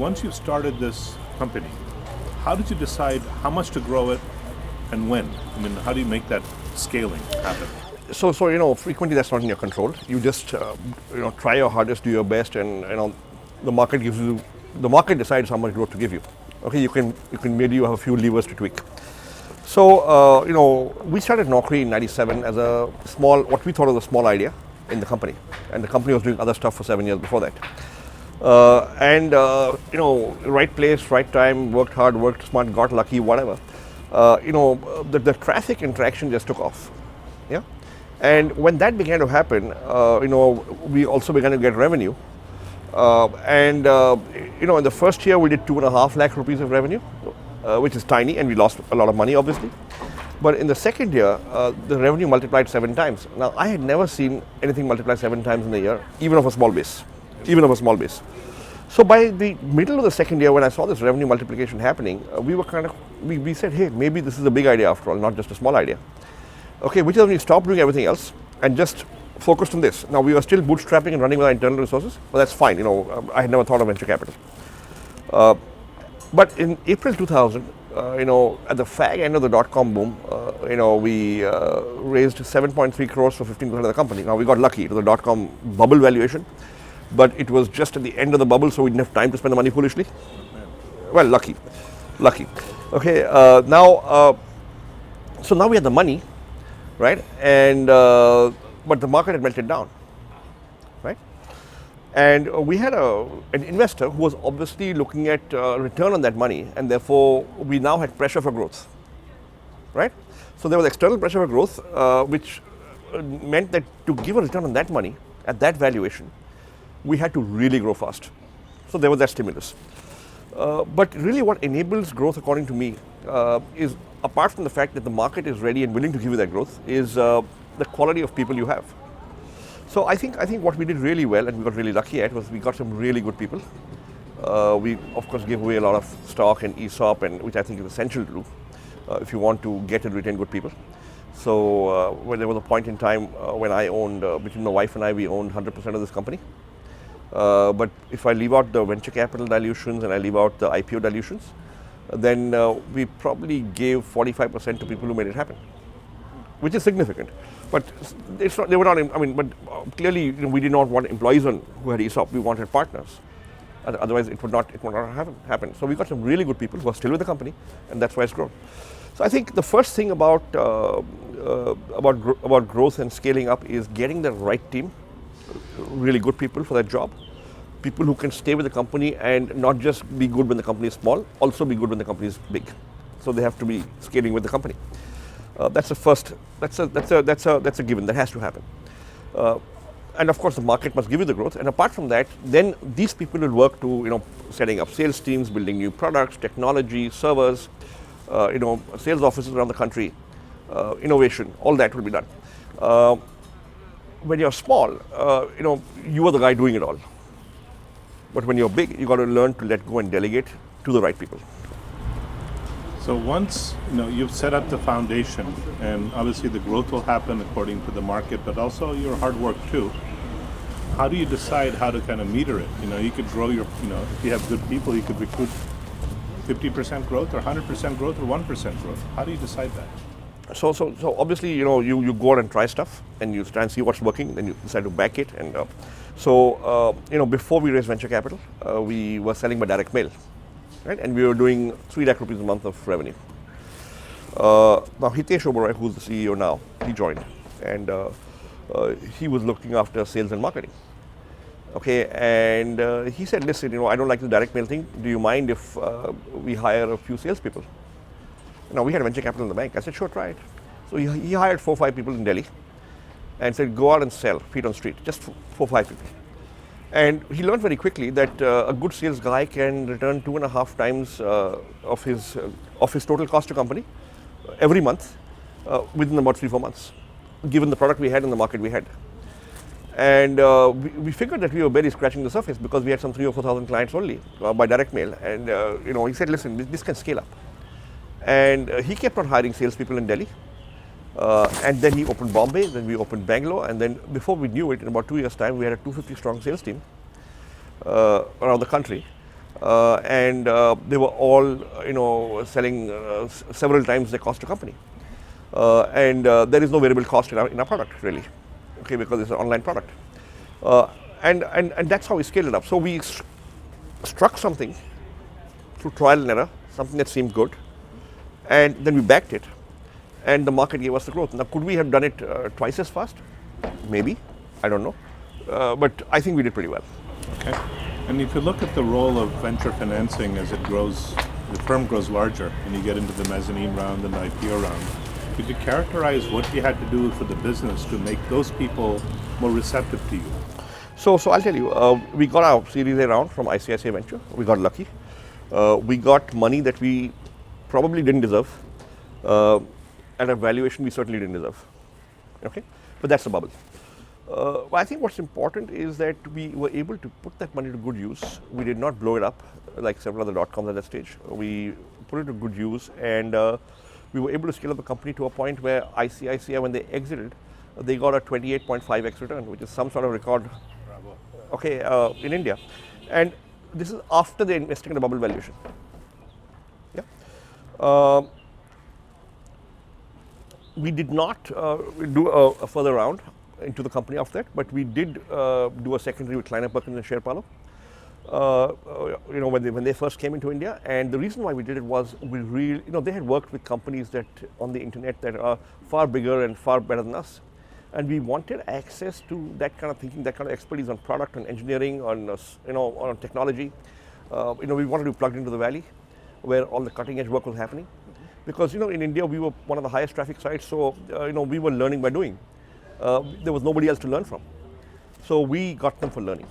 once you've started this company, how did you decide how much to grow it and when? I mean, how do you make that scaling happen? So frequently that's not in your control. You just try your hardest, do your best, and the market decides how much growth to give you. Okay, you can maybe you have a few levers to tweak. So we started Naukri in '97 as a small, what we thought was a small idea in the company, and the company was doing other stuff for 7 years before that. Right place, right time, worked hard, worked smart, got lucky, whatever. The traffic interaction just took off. Yeah, and when that began to happen, we also began to get revenue. In the first year we did 2.5 lakh rupees of revenue, which is tiny, and we lost a lot of money, obviously. But in the second year, the revenue multiplied 7 times. Now, I had never seen anything multiply 7 times in a year, even of a small base. So by the middle of the second year, when I saw this revenue multiplication happening, we said, hey, maybe this is a big idea after all, not just a small idea. Okay, which is when we stopped doing everything else and just focused on this. Now, we were still bootstrapping and running with our internal resources, but that's fine. I had never thought of venture capital. But in April 2000, at the fag end of the dot-com boom, we raised 7.3 crores for 15% of the company. Now, we got lucky. It was a dot-com bubble valuation, but it was just at the end of the bubble, so we didn't have time to spend the money foolishly. Well, lucky. Okay, so now we had the money, right? And but the market had melted down, right? And we had an investor who was obviously looking at return on that money, and therefore we now had pressure for growth, right? So there was external pressure for growth, which meant that to give a return on that money at that valuation, we had to really grow fast. So there was that stimulus. But really what enables growth, according to me, is apart from the fact that the market is ready and willing to give you that growth, is the quality of people you have. So I think what we did really well, and we got really lucky at, was we got some really good people. We of course gave away a lot of stock and ESOP, and which I think is essential to do if you want to get and retain good people. So when there was a point in time when I owned, between my wife and I, we owned 100% of this company. But if I leave out the venture capital dilutions and I leave out the IPO dilutions, then we probably gave 45% to people who made it happen, which is significant. But it's not, they were not, but clearly we did not want employees who had ESOP, we wanted partners. Otherwise it would not happen. So we got some really good people who are still with the company, and that's why it's grown. So I think the first thing about growth and scaling up is getting the right team, really good people for that job, people who can stay with the company and not just be good when the company is small, also be good when the company is big. So they have to be scaling with the company. That's the first. That's a given. That has to happen. And of course, the market must give you the growth. And apart from that, then these people will work to setting up sales teams, building new products, technology, servers, sales offices around the country, innovation. All that will be done. When you're small, you are the guy doing it all. But when you're big, you got to learn to let go and delegate to the right people. So once you've set up the foundation, and obviously the growth will happen according to the market, but also your hard work too. How do you decide how to kind of meter it? You could grow your, if you have good people, you could recruit 50% growth, or 100% growth, or 1% growth. How do you decide that? So obviously, you go out and try stuff, and you try and see what's working, then you decide to back it. And before we raised venture capital, we were selling by direct mail. Right? And we were doing 3 lakh rupees a month of revenue. Now Hitesh Oberoi, who's the CEO now, he joined, and he was looking after sales and marketing. Okay, and he said, listen, I don't like the direct mail thing. Do you mind if we hire a few salespeople? Now we had venture capital in the bank. I said, sure, try it. So he hired 4 or 5 people in Delhi and said, go out and sell, feet on street, just 4 or 5 people. And he learned very quickly that a good sales guy can return 2.5 times of his total cost to company every month within about 3-4 months, given the product we had and the market we had. And we figured that we were barely scratching the surface because we had some 3,000 or 4,000 clients only by direct mail. And he said, listen, this can scale up. And he kept on hiring salespeople in Delhi. And then he opened Bombay, then we opened Bangalore, and then before we knew it, in about 2 years' time, we had a 250 strong sales team around the country. and they were all selling several times the cost to company, and there is no variable cost in our product really, okay, because it's an online product, and that's how we scaled it up. So we struck something through trial and error, something that seemed good, and then we backed it, and the market gave us the growth. Now, could we have done it twice as fast? Maybe, I don't know, but I think we did pretty well. Okay. And if you look at the role of venture financing as it grows, the firm grows larger, and you get into the mezzanine round and the IPO round, could you characterize what you had to do for the business to make those people more receptive to you? So I'll tell you, we got our Series A round from ICICI Venture. We got lucky. We got money that we probably didn't deserve, at a valuation we certainly didn't deserve. Okay, but that's the bubble. I think what's important is that we were able to put that money to good use. We did not blow it up like several other .coms at that stage. We put it to good use, and we were able to scale up the company to a point where ICICI, when they exited, they got a 28.5x return, which is some sort of record. Bravo. Okay, in India, and this is after they investing in the bubble valuation. Yeah. We did not do a further round into the company after that, but we did do a secondary with Kleiner Perkins and Sherpalo. When they first came into India, and the reason why we did it was we really, they had worked with companies that on the internet that are far bigger and far better than us, and we wanted access to that kind of thinking, that kind of expertise on product, on engineering, on on technology. We wanted to be plugged into the valley, where all the cutting edge work was happening, because in India we were one of the highest traffic sites, so we were learning by doing. There was nobody else to learn from, so we got them for learning.